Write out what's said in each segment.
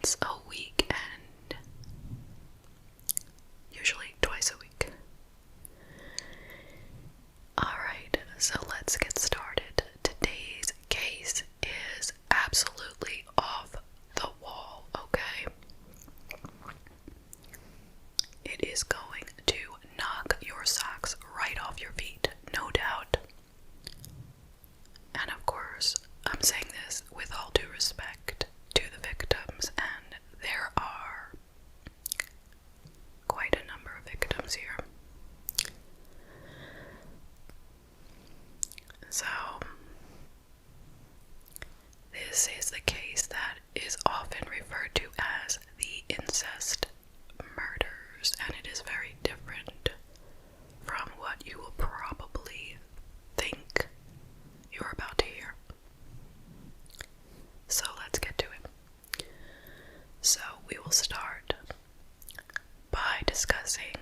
once a week and usually twice a week. Alright, so let's get started. Today's case is absolutely off the wall, okay? It is going to knock your socks right off your feet, no doubt. And of course, I'm saying this with all due respect to the victims, and there are quite a number of victims here. So, this is the case that is often referred to as the incest murders, and it is very different from what you will probably think you're about to hear. So let's get to it. So we will start by discussing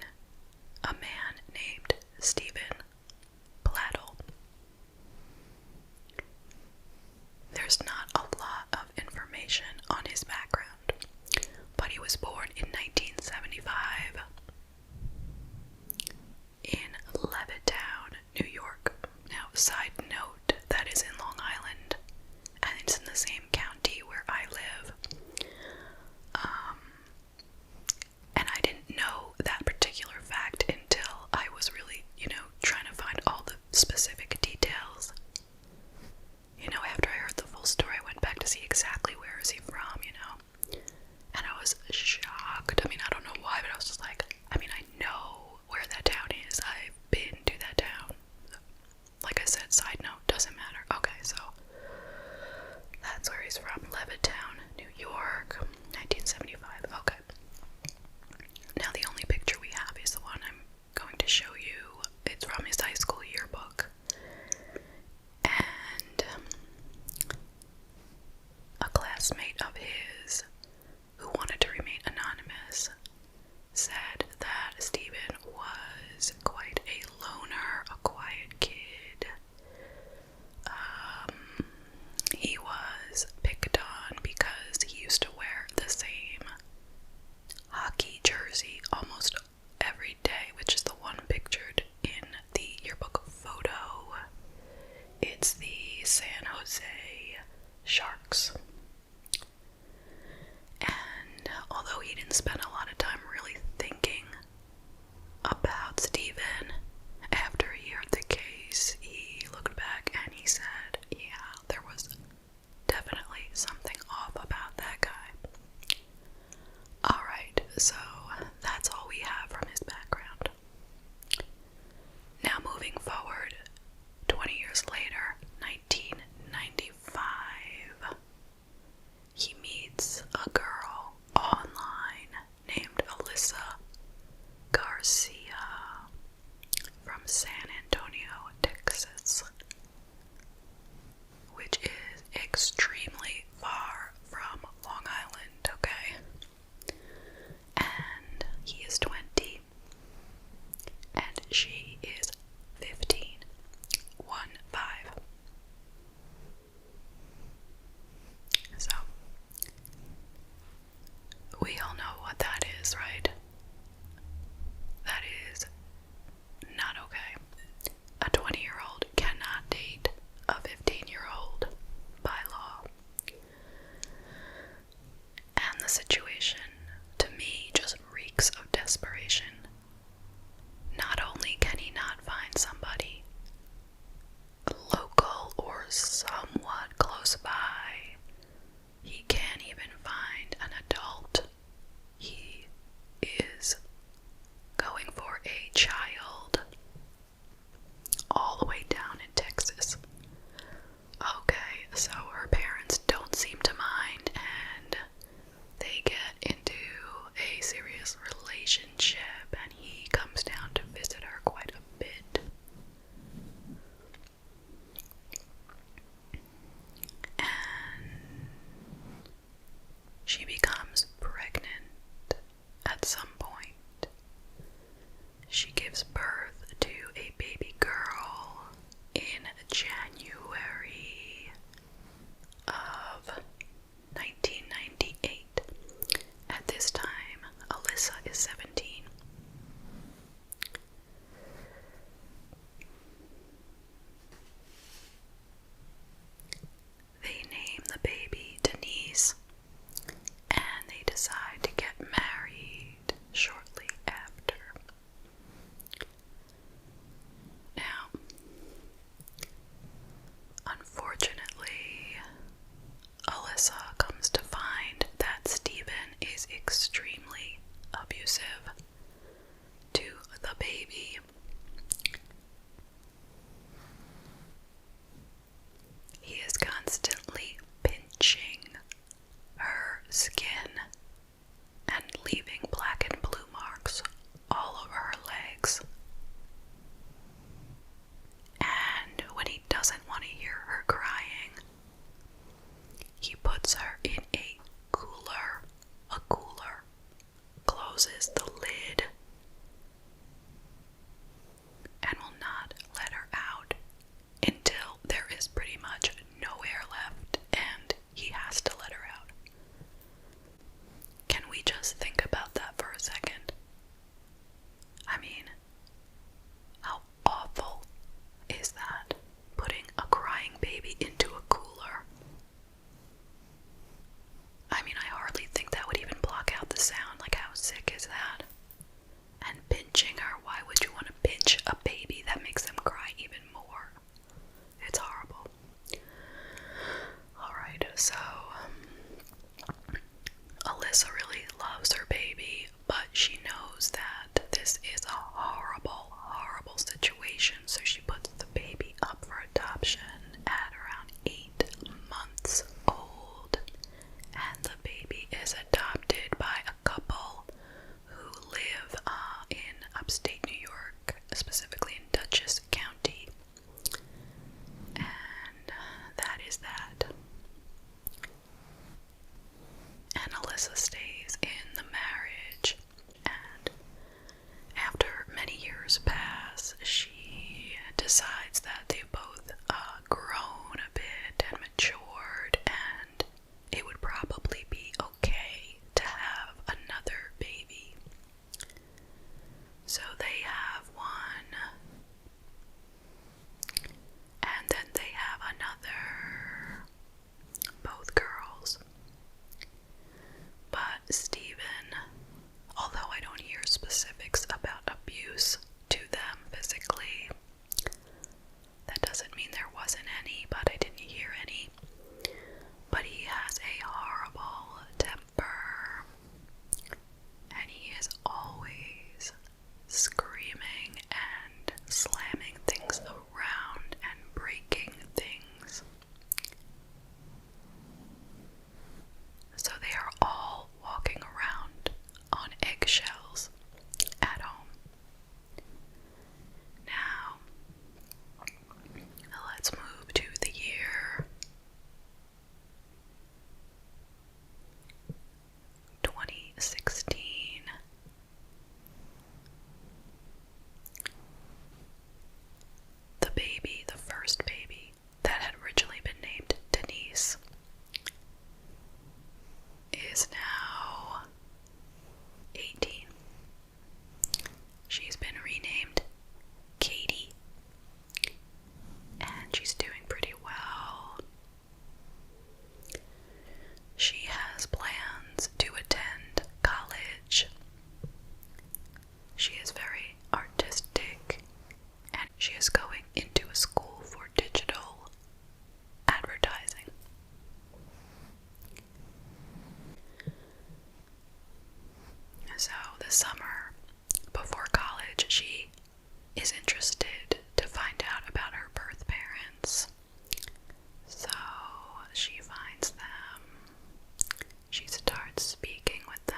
a man named Stephen Plattle. There's not a lot of information on his background, but he was born in 1975 in Levittown, New York. Now, side note, that is in Long Island, and it's in the same county where I live. And I didn't know that particular fact until I was really, trying to find all the specific details. After I heard the full story, I went back to see exactly where is he from, and I was shocked. I don't know why, but I was just like, I know where that town is. I've been to that town. Like I said, side note, doesn't matter. Okay, so that's where he's from. Levittown, New York, 1975. Okay. Now the only picture we have is the one I'm going to show you. It's from his high school yearbook. And a classmate of his who wanted to remain anonymous said that Stephen was quite a loner, a quiet kid. He was picked on because he used to wear the same hockey jersey almost every day, which is the one pictured in the yearbook photo. It's the San Jose Sharks. And although he didn't spend a lot of time really thinking about Stephen, after he heard the case, he looked back and he said, yeah, there was definitely something off about that guy. Alright, so that's all we have from his background. Now moving forward, 20 years later, 1995, he meets a girl online named Alyssa Garcia from San Antonio, Texas, which is extremely far from Long Island, okay? And he is 20, and she is 15. 1-5. So, we all know what that is, right? That is not okay. A 20-year-old cannot date a 15-year-old by law. And the situation, to me, just reeks of desperation. Not only can he not find somebody local or somewhat close by, he can't even find an adult. He is going for a child all the way down in Texas. Okay, so her parents don't seem to mind, and they get skin and leaving black and blue marks all over her legs. And when he doesn't want to hear her crying, he puts her in a cooler, closes the lid, and will not let her out until there is pretty much no air left and he has to let her out. Can we just think about that for a second? I mean, how awful is that? Putting a crying baby into a cooler. I mean, I hardly think that would even block out the sound. Like, how sick is that? And pinching her. Why would you want to pinch a baby? That makes them cry even more. It's horrible. Alright, so Alyssa really loves her baby, but she knows that this is a horrible, horrible situation, so she puts the baby up for adoption at around 8 months old. And the baby is adopted by a couple who live in upstate New York, specifically in Dutchess County. And that is that. And Alyssa stays in the marriage, and after many years pass, she decides that they've both grown a bit and matured, and it would probably be okay to have another baby. So they have one, and then they have another, both girls. But Stephen, although I don't hear specifics about abuse to them physically, that doesn't mean there wasn't any, but I didn't hear any. But he has a horrible temper, and he is always screaming and slamming things around and breaking things. So they are all walking around on eggshells at home. Now, let's move to the year 2016. The baby, the first baby that had originally been named Denise, is now 18. She's been renamed Katie, and she's doing pretty well. She has plans to attend college. She is very artistic, and she is going into a school for digital advertising. So this summer, before college, she is interested to find out about her birth parents. So she finds them, she starts speaking with them,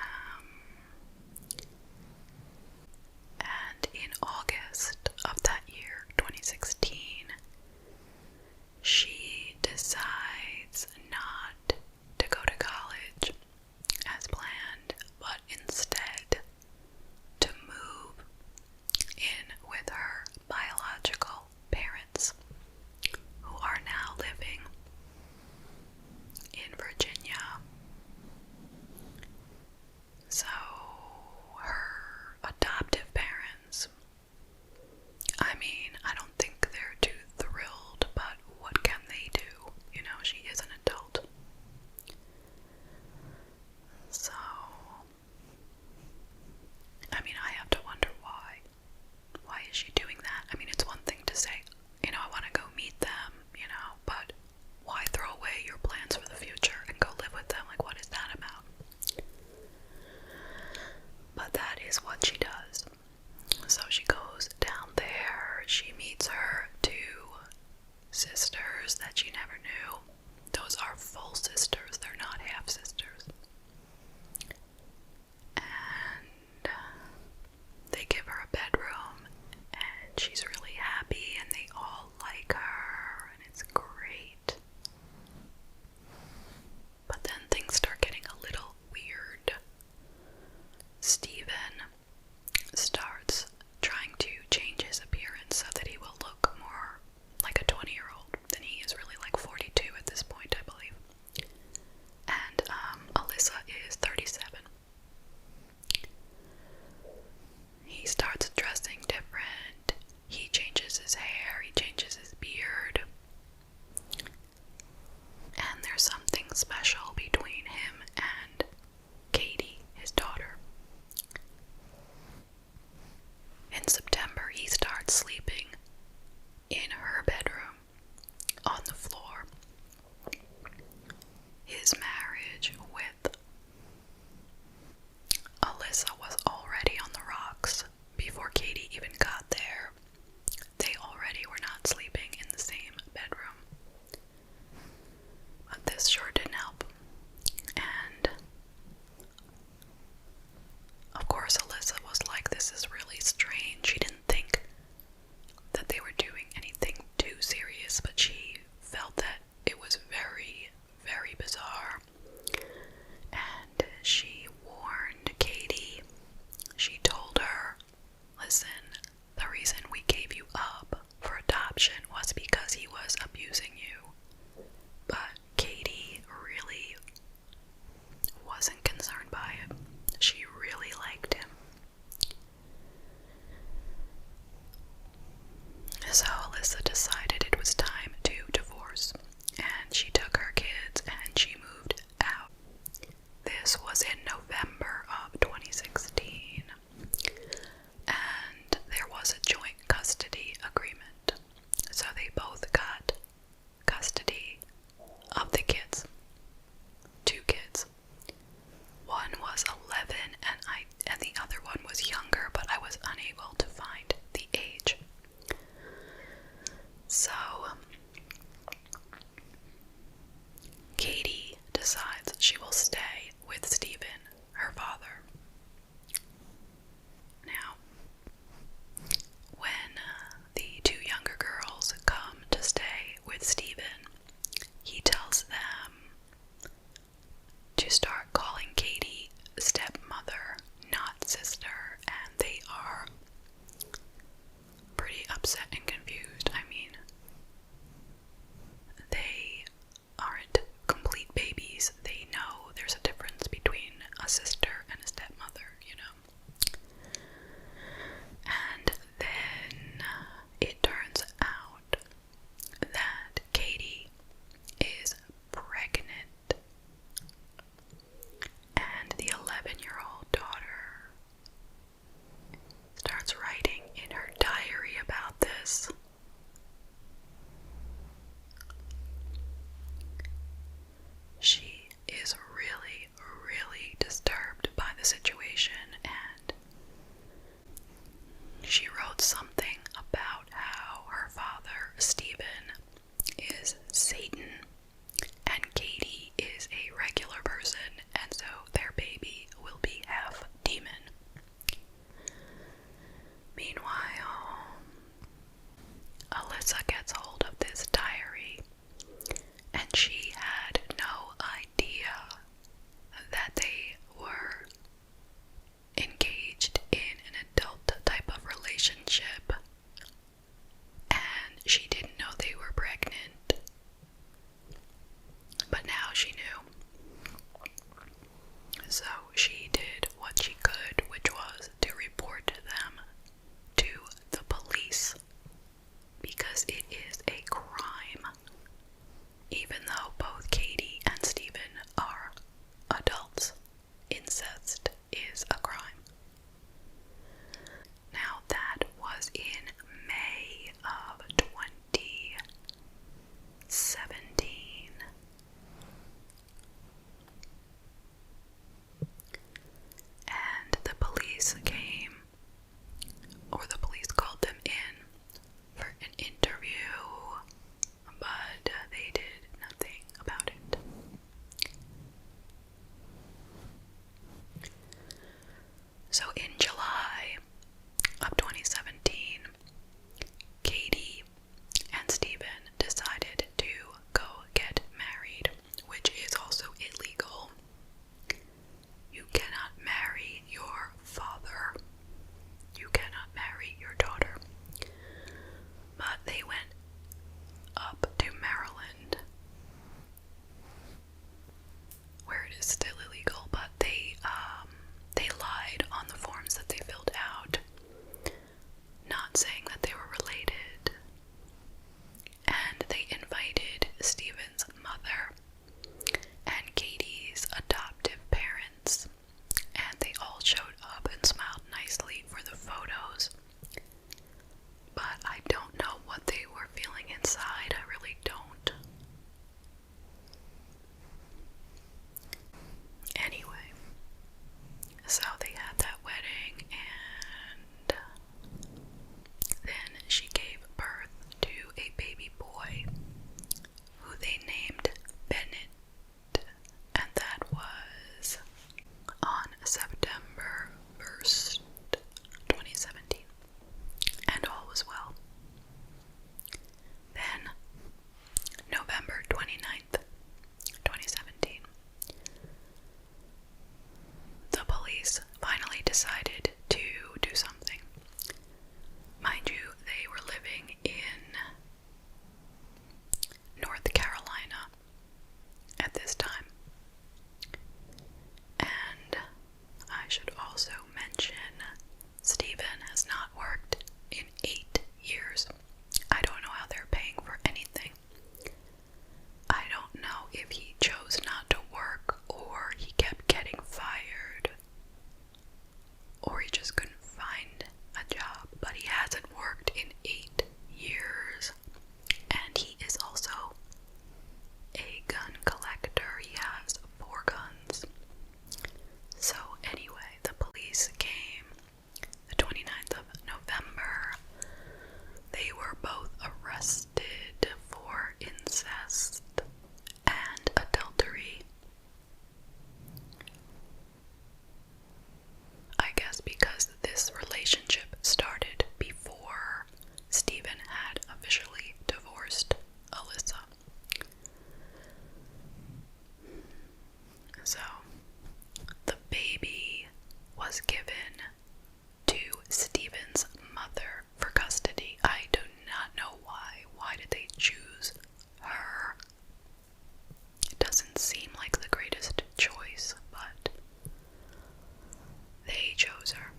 and in August of that year, 2016, she decides not to go to college as planned, but instead to move in with her biological parents, who are now living in Virginia. So her adoptive parents, I mean, I don't think they're too thrilled, but what can they do? You know, she is an adult. So, I mean, I have to wonder why. Why is she doing that? I mean, it's one thing to say, you know, I want to go meet them, you know, but why throw away your plans for the future and go live with them? Like, what is that about? But that is what she does. So she goes down there, she meets her two sisters that she never knew. Those are full sisters, they're not half sisters. baby was given to Stephen's mother for custody. I do not know why. Why did they choose her? It doesn't seem like the greatest choice, but they chose her.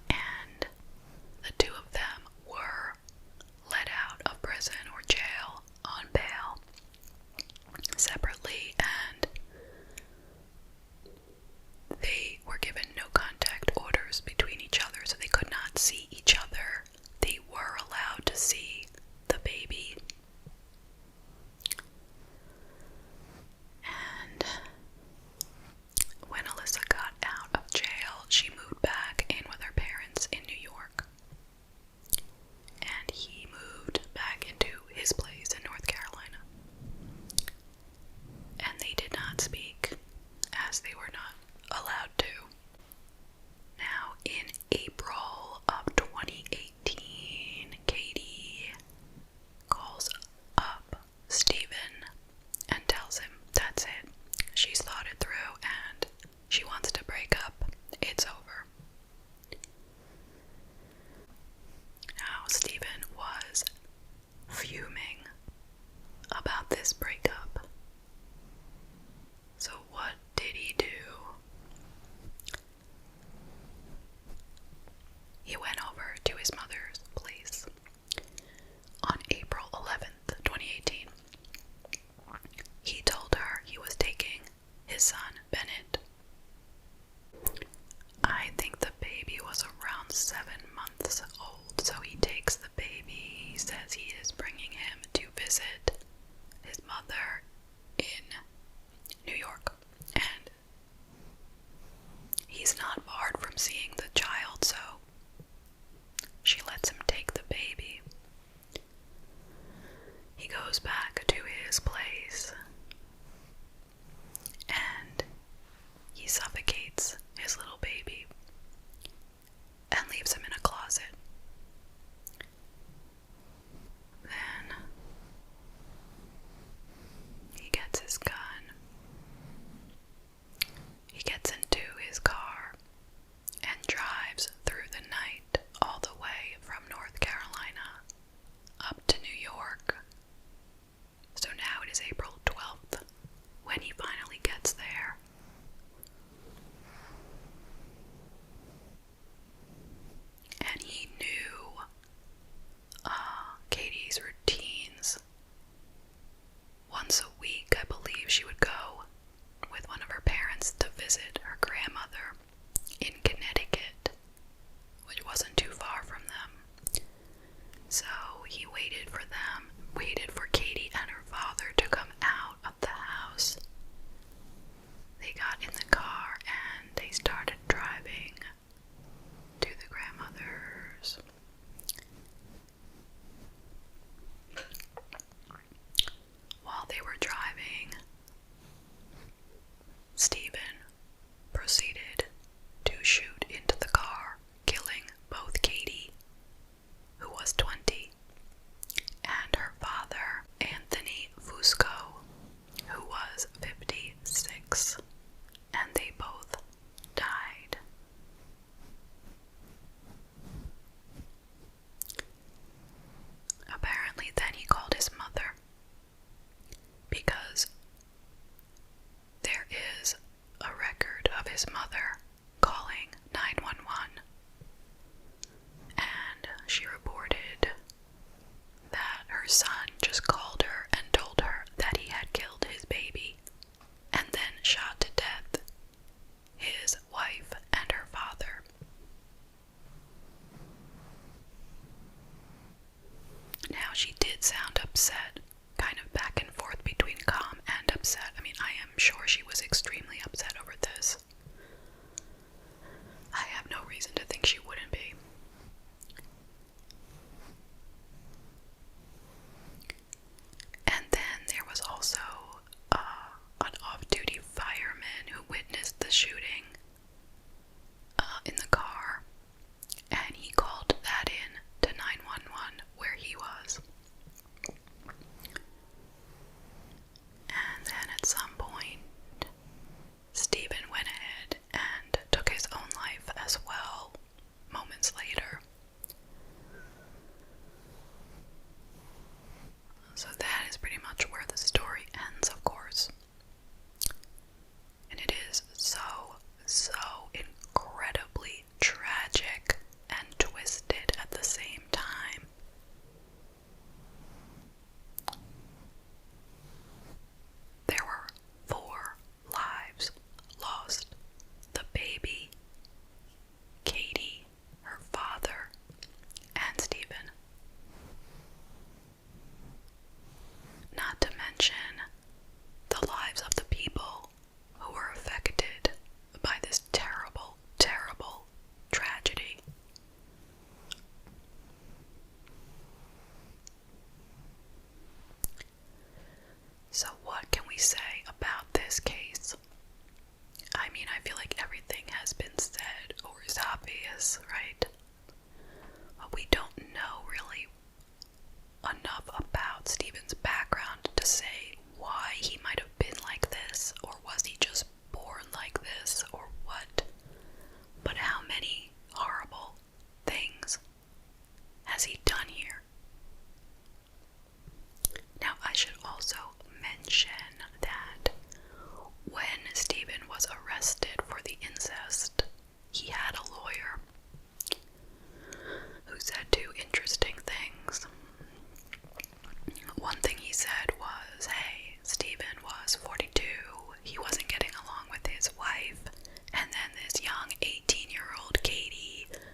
And the two of them were let out of prison or jail on bail separately, and they were given no contact orders between each other, so they could not see each other. They were allowed to see the baby. And when Alyssa got out of jail, she moved back in with her parents in New York. And he moved back into his place in North Carolina. And they did not speak, as they were not allowed to. Now, in April of 2018, Katie calls up Stephen and tells him that's it. She's thought it through and she wants to break up. It's over. Now, Stephen was fuming about this breakup. So what did he do? He went over to his mother's place on April 11th, 2018. He told her he was taking his son, Bennett. I think the baby was around 7 months old, so he takes the baby. He says he is bringing him to visit his mother in New York, and he's not barred from seeing the child, so she lets him take the baby. He goes back to his place and he suffocates his little baby and leaves him in a closet. Then he gets his gun. He gets into his car and drives through the night all the way from North Carolina up to New York. So now it is April 12th when he finally gets there. And he knew Katie's routines. Once a week, I believe, she would go with one of her parents to visit her grandmother in Connecticut, which wasn't too far from them. So he waited for them, waited for Katie and her father to come out of the house. They got in the car and they started driving to the grandmother's. While they were driving, Stephen proceeded to shoot into the car, killing both Katie, who was 20, and her father,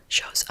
shows